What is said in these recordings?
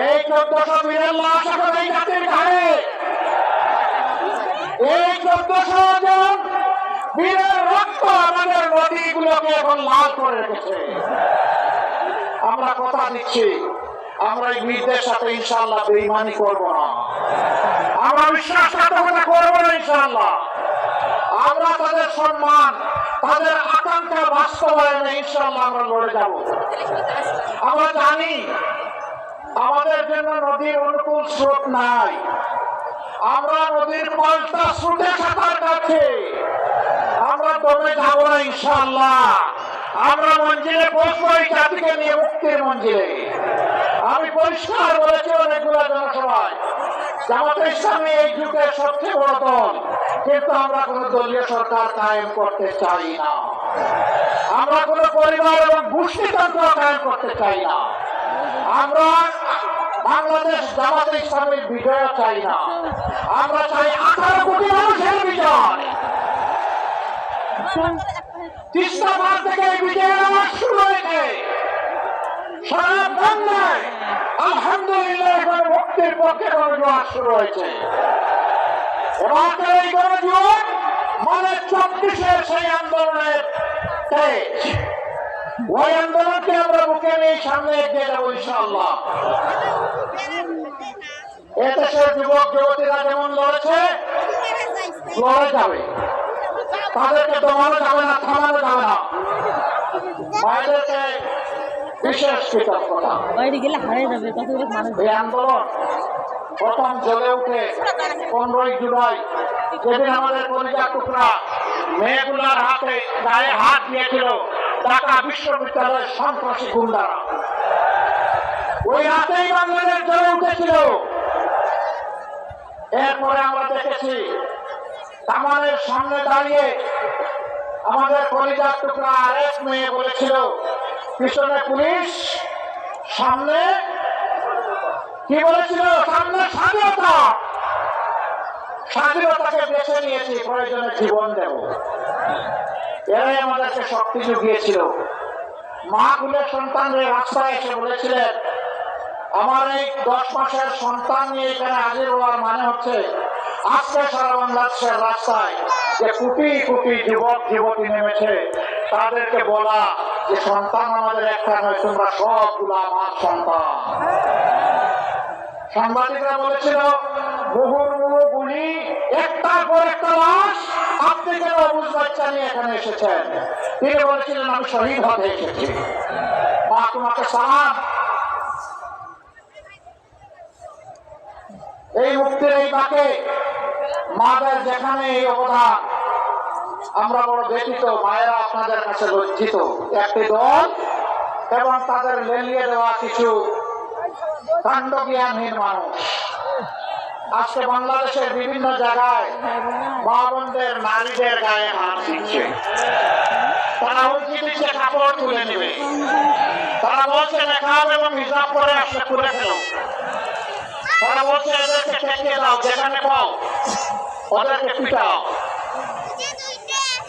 এই 1400 বীরের লাশ এখন এই জাতির ঘাড়ে। এই 1400 জন বীরের রক্ত আমাদের নদীগুলোকে এখন লাল করে রেখেছে। আমরা কথা দিচ্ছি, আমরা এই বীরদের সাথে ইনশাআল্লাহ বেঈমানি করব না। আমরা বিশ্বাসঘাতকতা করব না ইনশাআল্লাহ। আমরা তাদের সম্মান, তাদের আকাঙ্ক্ষা বাস্তবায়নে ইনশাআল্লাহ আমরা লড়ে যাব। আমরা জানি আমাদের জন্য নদীর অনুকূল স্রোত নাই। আমরা নদীর পাল্টা স্রোতে সাঁতার কাটছি। আমরা দমে যাব না ইনশাআল্লাহ। আমরা মঞ্জিলে পৌঁছবো এই জাতিকে নিয়ে মুক্তির মঞ্জিলে। আমি পরিষ্কার বলেছি অনেকগুলো জনসভায়, জামাতে ইসলামী এই যুগের সবচেয়ে বড় দল, কিন্তু আমরা কোন দলীয় সরকার কায়েম করতে চাই না। আমরা কোন পরিবার এবং গোষ্ঠীতন্ত্র কায়েম করতে চাই না। আমরা বাংলাদেশ জামাতে ইসলামীর বিজয় চাই না। আমরা চাই 18 কোটি মানুষের বিজয়। তিস্তা মাঠ থেকে এই বিজয়ের আওয়াজ শুরু হয়েছে। সারা বাংলায় আলহামদুলিল্লাহ এখন মুক্তির পক্ষে গণজোয়ার শুরু হয়েছে। এবার এই গণজোয়ার মানে 24-এর সেই আন্দোলনের তেজ। ওই আন্দোলনকে আমরা বুকে নিয়ে সামনে এগিয়ে যাবো ইনশাআল্লাহ। এদেশের যুবক যুবতীরা যেমন লড়েছে, লড়ে যাবে। তাদেরকে দমানো যাবে না, থামানো যাবে না। বাইরেকে বিশেষ কৃতজ্ঞতা। এই আন্দোলন প্রথম জ্বলে উঠে 15ই জুলাই, যেদিন আমাদের কলিজার টুকরা মেয়েগুলার হাতে গায়ে হাত দিয়েছিল ঢাকা বিশ্ববিদ্যালয়ের সন্ত্রাসী গুন্ডারা, ওই রাতেই বাংলাদেশ জ্বলে উঠেছিল। এরপরে আমরা দেখেছি কামানের সামনে দাঁড়িয়ে আমাদের কলিজার টুকরা আরেক মেয়ে বলেছিল, পিছনে পুলিশ, সামনে কি বলেছিল, সামনে স্বাধীনতা। স্বাধীনতাকে বেছে নিয়েছি, প্রয়োজনে জীবন দেব। এরাই আমাদেরকে শক্তি জুগিয়েছিল। মা কুলের সন্তানদের রাস্তায় এসে বলেছিলেন, আমার এই 10 মাসের সন্তান নিয়ে এখানে হাজির হওয়ার মানে হচ্ছে আজকে সারা বাংলাদেশের রাস্তায় যে কোটি কোটি যুবক যুবতী নেমেছে, তাদেরকে বলা যে সন্তান আমাদের একটা নয়, তোমরা সবগুলো আমার সন্তান। সাংবাদিকরা বলেছিল, মুহুর্মুহু গুলি, একটার পর একটা লাশ, আপনি কেন অবুঝ বাচ্চা নিয়ে এখানে এসেছেন? তিনি বলেছিলেন, আমি শহীদ হতে এসেছি। মা তোমাকে সালাম। এই মুক্তির এই বাকে মাদের যেখানে এই অবদান, আমরা বড় ব্যথিত। মায়েরা আপনাদের কাছে লজ্জিত। একটি দল এবং তাদের লেলিয়ে দেওয়া কিছু কাণ্ডজ্ঞানহীন মানুষ আজকে বাংলাদেশের বিভিন্ন জায়গায় মা বোনদের, নারীদের গায়ে হাত দিচ্ছে। তারা হুমকি দিচ্ছে কাপড় তুলে নেবে। তারা বলছে মেকআপ এবং হিজাব করে আসলে খুলে ফেলো। তারা বলছে এদেরকে ঠেকিয়ে দাও, যেখানে পাও ওদেরকে পিটাও।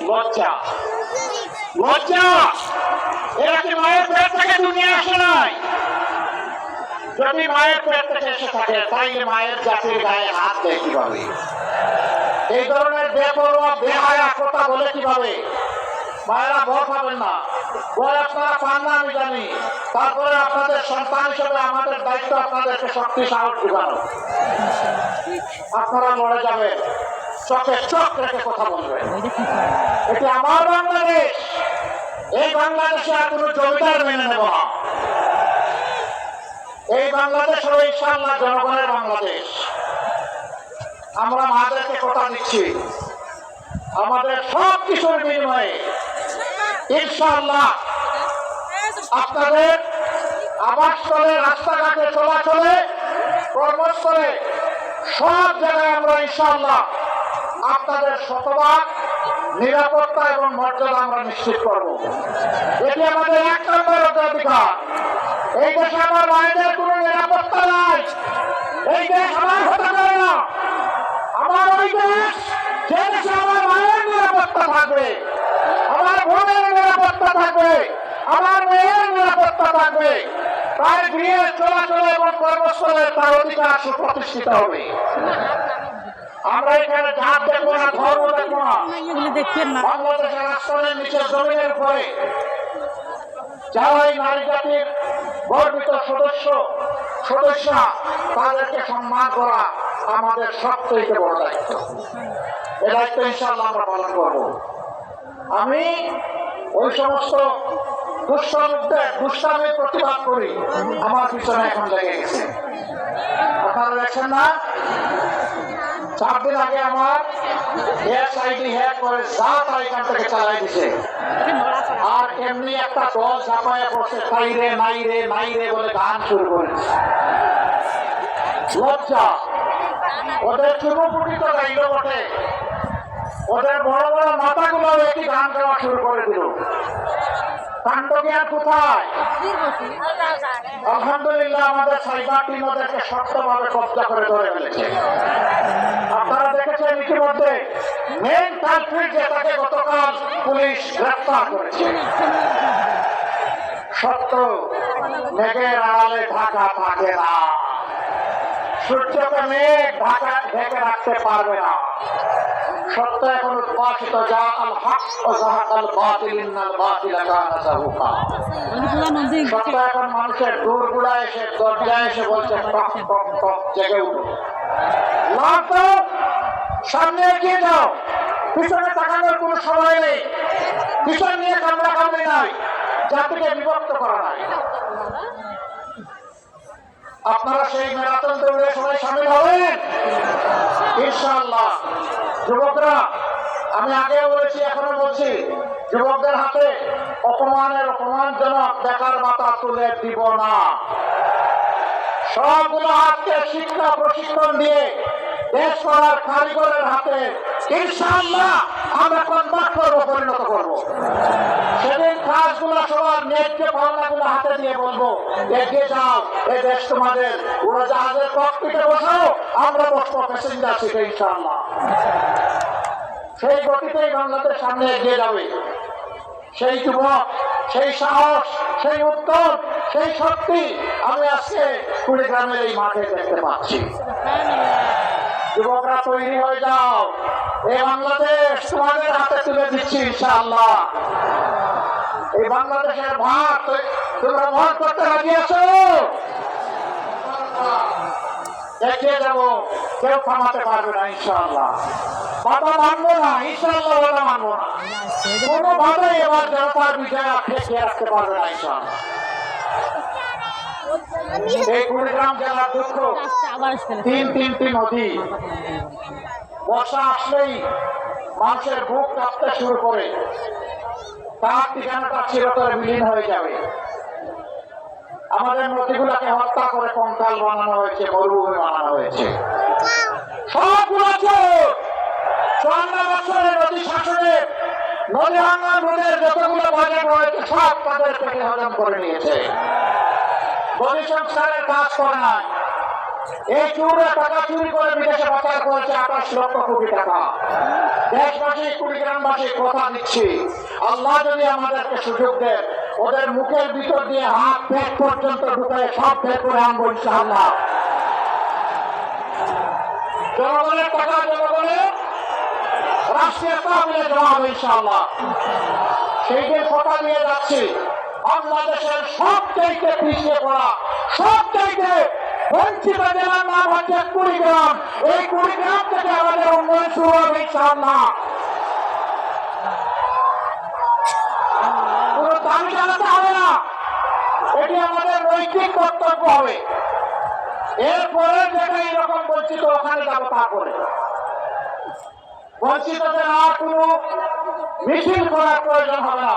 লজ্জা, লজ্জা। এরা কি মায়ের পেট থেকে দুনিয়া আসে নাই? যদি মায়ের পেট থেকে এসে থাকে, তাইলে মায়ের জাতির গায়ে হাত দেয় কিভাবে? এই ধরনের বেপরোয়া বেহায়া কথা বলে কিভাবে? মায়েরা ভয় পাবেন না, ভয় আপনারা পান না আমি জানি। তারপরে আপনাদের সন্তান হিসেবে আমাদের দায়িত্ব আপনাদেরকে শক্তি সাহস যোগানো। আপনারা লড়ে যাবেন, চোখে চোখ রেখে কথা বলবেন। এটি আমার বাংলাদেশ। এই বাংলাদেশে আর কোনো জমিদার মেনে নেব না। এই বাংলাদেশ হলো ইনশাআল্লাহ জনগণের বাংলাদেশ। আমরা মাদেরকে কথা দিচ্ছি, আমাদের সব কিছুর বিনিময়ে ইনশাআল্লাহ আপনাদের আবাসস্থলে, রাস্তাঘাটে, চলাচলে, কর্মস্থলে, সব জায়গায় আমরা ইনশাআল্লাহ আপনাদের শতভাগ নিরাপত্তা এবং মর্যাদা আমরা নিশ্চিত করব। এটি আমাদের 1 নম্বর অগ্রাধিকার। এই দেশে আমার মায়েদের কোনো নিরাপত্তা নাই। এই দেশ আমার হতে পারে না। আমার ওই দেশ, যে দেশে আমার মায়ের নিরাপত্তা থাকবে, আমার বোনের নিরাপত্তা থাকবে, আমার মেয়ের নিরাপত্তা থাকবে, তার গৃহে চলাচল এবং কর্মস্থলে তার অধিকার সুপ্রতিষ্ঠিত হবে। আমরা এখানে জাত দেখবো না, ধর্ম দেখবো না। বাংলাদেশের রাষ্ট্রের নিচে জমিনের উপরে যারাই নারী জাতির গর্বিত সদস্যা তাদেরকে সম্মান করা আমাদের সবথেকে বড় দায়িত্ব। এই দায়িত্ব ইনশাআল্লাহ আমরা পালন করবো। আমি ওই সমস্ত দুষ্টামির প্রতিবাদ করি, আমার পিছনে এখন লেগে গেছে। আপনারা দেখছেন না, 4 দিন আগে আমার আইডি হ্যাক করে যা তাই এখান থেকে চালাই দিছে। আর এমনি একটা দল ঝাঁপায় পড়ছে, তাই রে নাই রে নাই রে বলে গান শুরু করেছে। লজ্জা! ওদের চুনোপুটি তো গাইল বটে, ওদের বড় বড় মাথাগুলো একই গান গাওয়া শুরু করে দিল। কাণ্ডজ্ঞান কোথায়? আলহামদুলিল্লাহ আমাদের সাইবার টিম ওদেরকে শক্তভাবে কব্জা করে ধরে ফেলেছে। আপনারা দেখেছেন ইতিমধ্যে মেইন কালপ্রিট যে তাকে গতকাল পুলিশ গ্রেফতার করেছে। সত্য মেঘের আড়ালে ঢাকা থাকে না, সূর্যকে মেঘ ঢেকে রাখতে পারবে না। সত্য এখন উদ্ভাসিত, যা আল হক ও যাহাকাল বাতিল ইন্নাল বাতিলা কানা যাহুকা। সত্য এখন মানুষের দূরগুলা এসে দরজায় এসে বলছে টক টক টক, জেগে উঠো, লাটো, সামনে এগিয়ে যাও, পিছনে তাকানোর কোনো সময় নেই, পিছন নিয়ে কামড়া কামড়ি নাই, জাতিকে বিভক্ত করা নাই। আপনারা সেই ম্যারাথন দৌড়ে সবাই সামিল হবেন ইনশাআল্লাহ। যুবকরা, আমি আগে বলেছি এখনো বলছি, যুবকদের হাতে অপমানজনক বেকার ভাতা তুলে দিব না। সবগুলো হাতকে শিক্ষা প্রশিক্ষণ দিয়ে দেশ করার কারিগরের হাতে ইনশাআল্লাহ আমরা কনভার্ট করবো, পরিণত করবো। সেদিন কাজগুলো সবার ন্যায্য পাওনাগুলো হাতে দিয়ে বলবো, এগিয়ে যাও, এই দেশ তোমাদের। উড়োজাহাজের ককপিটে বসো, আমরা বসবো প্যাসেঞ্জার সিটে ইনশাআল্লাহ। সেই গতিতেই বাংলাদেশ সামনে এগিয়ে যাবে। সেই যুবক, সেই সাহস, সেই উদ্যম, সেই শক্তি আমি আজকে কুড়িগ্রামের এই মাঠে দেখতে পাচ্ছি। যুবকরা তৈরি হয়ে যাও, এই বাংলাদেশ তোমাদের হাতে তুলে দিচ্ছি ইনশাআল্লাহ। এই বাংলাদেশের ভাগ তোমরা বহন করতে রাজি আছো? এগিয়ে যাবো, কেউ থামাতে পারবে না ইনশাআল্লাহ। বাধা মানবো না ইনশাআল্লাহ, বাধা মানবো না কোনো ভাবে। এবার জনতার বিজয় ঠেকিয়ে রাখতে পারবে না ইনশাআল্লাহ। এই কুড়িগ্রাম জেলার দুঃখ, 3 নদী বর্ষা আসলেই মানুষের বুক কাঁপতে শুরু করে, তার ঠিকানাটা চিরতরে বিলীন হয়ে যাবে। আমাদের নদীগুলোকে হত্যা করে কঙ্কাল বানানো হয়েছে, মরুভূমি বানানো হয়েছে। সবগুলো 54 বছরের নদী শাসনে নদী ভাঙা নদীর যতগুলো বাজেট হয়েছে সব তাদের পেটে হজম করে নিয়েছে। নদী সংস্কারের কাজ করে নাই। এই চুরে টাকা চুরি করে বিদেশে পাচার করেছে 28 লক্ষ কোটি টাকা। দেশবাসী, কুড়িগ্রামবাসী কথা দিচ্ছি, আল্লাহ যদি আমাদেরকে সুযোগ দেন, ওদের মুখের ভিতর দিয়ে হাত পেট পর্যন্ত ঢুকে সব বের করে আনবো ইনশাআল্লাহ। জনগণের টাকা জনগণের রাষ্ট্রীয় তহবিলে জমা হবে ইনশাআল্লাহ। সেইটার কথা দিয়ে যাচ্ছি। বাংলাদেশের সবচাইতে পিছিয়ে পড়া, সবচাইতে বঞ্চিত জেলার নাম হচ্ছে কুড়িগ্রাম। এই কুড়িগ্রাম থেকে আমাদের উন্নয়ন শুরু হবে ইনশাআল্লাহ। কোনো দাবি জানাতে হবে না, এটি আমাদের নৈতিক কর্তব্য হবে। এরপরে যেটা এরকম বঞ্চিত ওখানে যাবো তা করে। বঞ্চিতদের আর কোনো মিছিল করার প্রয়োজন হবে না।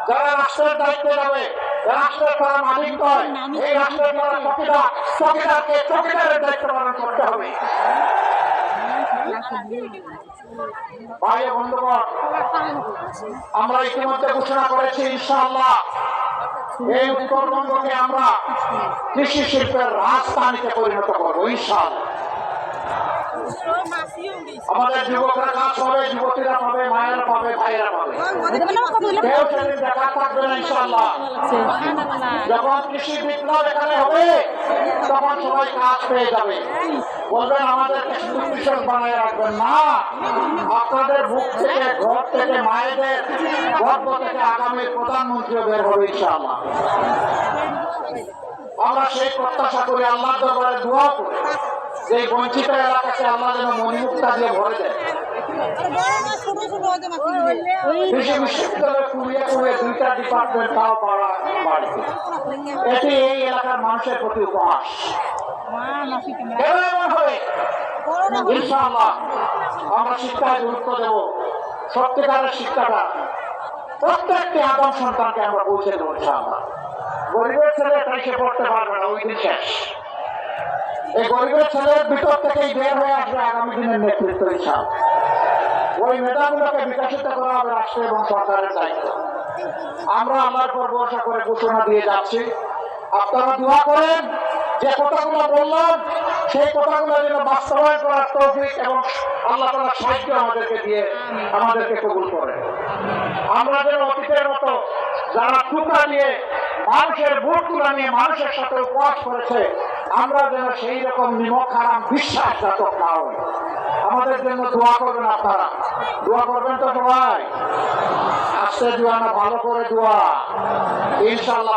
যারা রাষ্ট্রের দায়িত্বে যাবে, রাষ্ট্রের তারা মালিক নয়, এই রাষ্ট্রের তারা চকিদার, চকিদারকে চকিদারের দায়িত্ব পালন করতে হবে। ভাই বন্ধুগণ, আমরা ইতিমধ্যে ঘোষণা করেছি ইনশাআল্লাহ এই উত্তরবঙ্গকে আমরা কৃষি শিল্পের রাজধানীতে পরিণত করবো ইনশাআল্লাহ। আমাদের যুবকরা কাজ পাবে, যুবতীরা পাবে, মায়েরা পাবে, ভাইয়েরা পাবে। কেউ সেদিন দেখা থাকবে না ইনশাআল্লাহ। যখন কৃষি বিপ্লব এখানে হবে তখন সবাই কাজ পেয়ে যাবে। বলবেন আমাদেরকে শুধু কৃষক বানায় রাখবেন না, আপনাদের বুক থেকে, ঘর থেকে, মায়েদের গর্ভ থেকে আগামী প্রধানমন্ত্রীও বের হবে ইনশাআল্লাহ। আমরা সেই প্রত্যাশা করি, আল্লাহর দরবারে দোয়া করি যে এই বঞ্চিত এলাকাকে আল্লাহ যেন মণিমুক্তা দিয়ে ভরে দেয়। কৃষি বিশ্ববিদ্যালয়ে কুড়িয়ে কুড়িয়ে 2টা ডিপার্টমেন্ট তাও পাড়া বাড়িতে, এটি এই এলাকার মানুষের প্রতি উপহাস। ইনশাআল্লাহ আমরা শিক্ষায় গুরুত্ব দেব, সত্যিকারের শিক্ষাটা প্রত্যেকটি আদম সন্তানকে আমরা পৌঁছে দেবো ইনশাআল্লাহ। গরিবের ছেলে তাই সে পড়তে পারবে না, ওই দিন শেষ। এই গরিবের ছেলের ভিতর থেকেই বের হয়ে আসবে আগামী দিনের নেতৃত্ব ইনশাআল্লাহ। ওই মেধাগুলোকে বিকশিত করা হবে রাষ্ট্র এবং সরকারের দায়িত্ব। আমরা আল্লাহর উপর ভরসা করে ঘোষণা দিয়ে যাচ্ছি, আপনারা দোয়া করেন যে কথাগুলো বললাম সেই কথাগুলো যেন বাস্তবায়ন করার তৌফিক এবং আল্লাহ তাআলার সাহায্য আমাদেরকে দিয়ে আমাদেরকে কবুল করেন। আমরা যেন অতীতের মতো যারা টুকরা নিয়ে মানুষের ভোট তুলা নিয়ে মানুষের সাথে উপহাস করেছে, আমরা যেন সেই রকম নিমক হারাম বিশ্বাসঘাতক না হই। আমাদের জন্য দোয়া করবেন আপনারা, দোয়া করবেন তো সবাই। আস্তে দোয়া না, ভালো করে দোয়া ইনশাআল্লাহ।